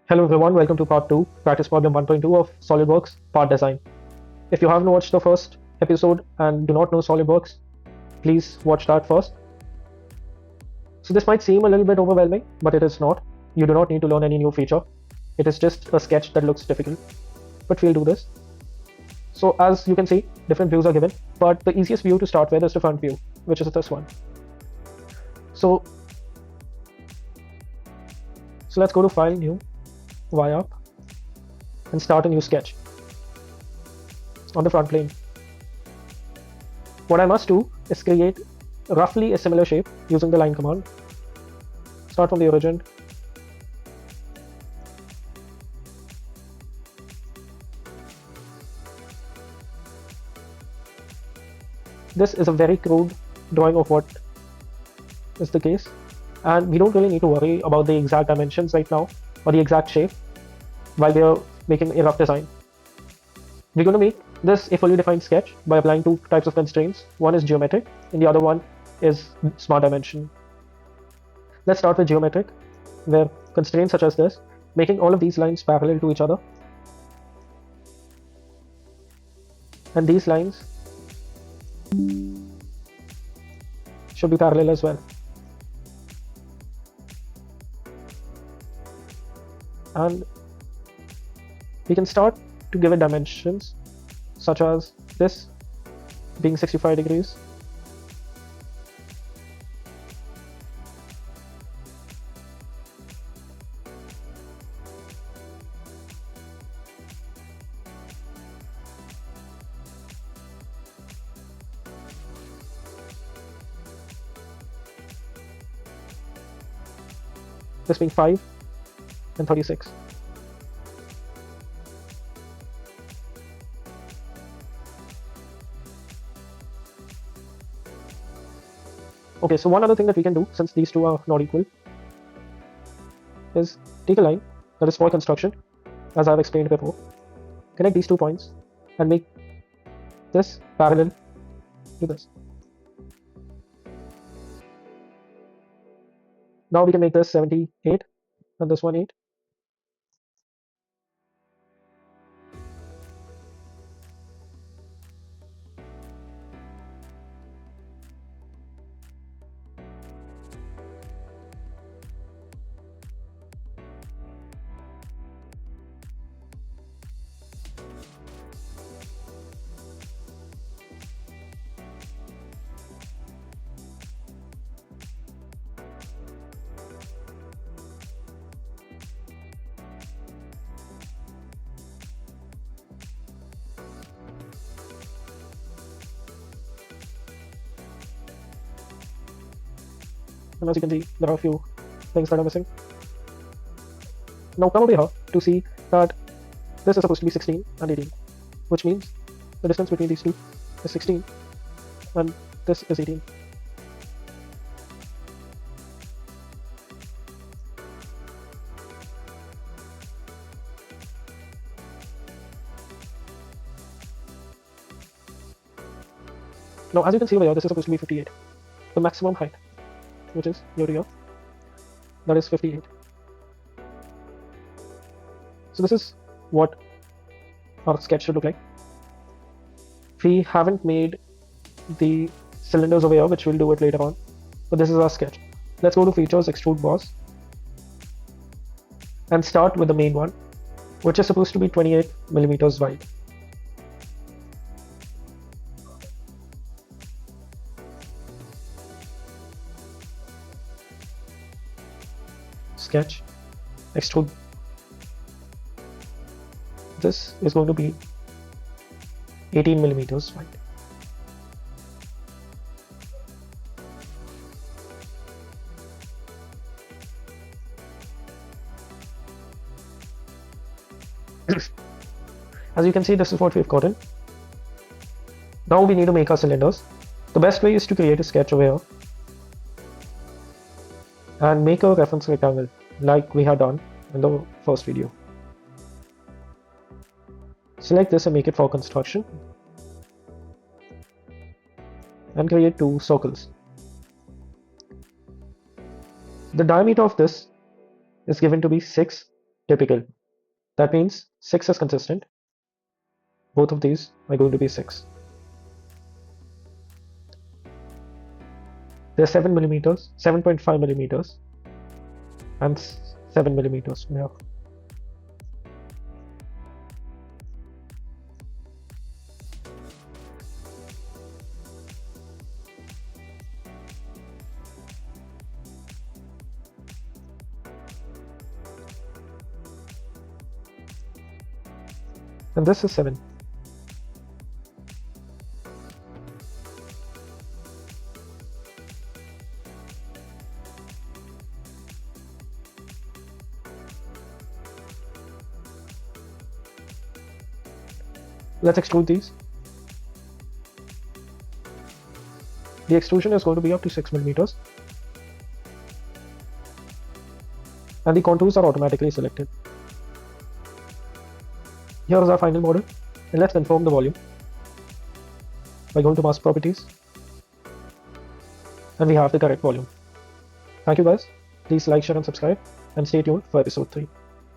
Hello everyone, welcome to part 2, practice problem 1.2 of Solidworks part design. If you haven't watched the first episode and do not know Solidworks, please watch that first. So this might seem a little bit overwhelming, but it is not. You do not need to learn any new feature. It is just a sketch that looks difficult, but we'll do this. So as you can see, different views are given, but the easiest view to start with is the front view, which is this one. So let's go to File, New, Y up, and start a new sketch on the front plane. What I must do is create roughly a similar shape using the line command. Start from the origin. This is a very crude drawing of what is the case, and we don't really need to worry about the exact dimensions right now or the exact shape while we are making a rough design. We're going to make this a fully defined sketch by applying two types of constraints. One is geometric and the other one is smart dimension. Let's start with geometric, where constraints such as this, making all of these lines parallel to each other, and these lines should be parallel as well. And we can start to give it dimensions such as this being 65 degrees. This being 5 and 36. Okay, so one other thing that we can do, since these two are not equal, is take a line that is for construction, as I've explained before, connect these 2 points and make this parallel to this. Now we can make this 78 and this one 8. And as you can see, there are a few things that are missing. Now come over here to see that this is supposed to be 16 and 18, which means the distance between these two is 16 and this is 18. Now as you can see over here, this is supposed to be 58. The maximum height, which is here to here, that is 58. So this is what our sketch should look like. We haven't made the cylinders over here, which we'll do it later on, but this is our sketch. Let's go to Features, Extrude Boss, and start with the main one, which is supposed to be 28 millimeters wide. Sketch, extrude. This is going to be 18 millimeters wide. As you can see, this is what we've gotten. Now we need to make our cylinders. The best way is to create a sketch over here and make a reference rectangle like we had done in the first video. Select this and make it for construction, and create 2 circles. The diameter of this is given to be 6 typical. That means 6 is consistent. Both of these are going to be 6. They're 7 millimeters, 7.5 millimeters, and 7 millimeters from here. And this is 7. Let's extrude these. The extrusion is going to be up to 6 millimeters. And the contours are automatically selected. Here is our final model. And let's confirm the volume by going to mask properties. And we have the correct volume. Thank you guys. Please like, share and subscribe. And stay tuned for episode 3.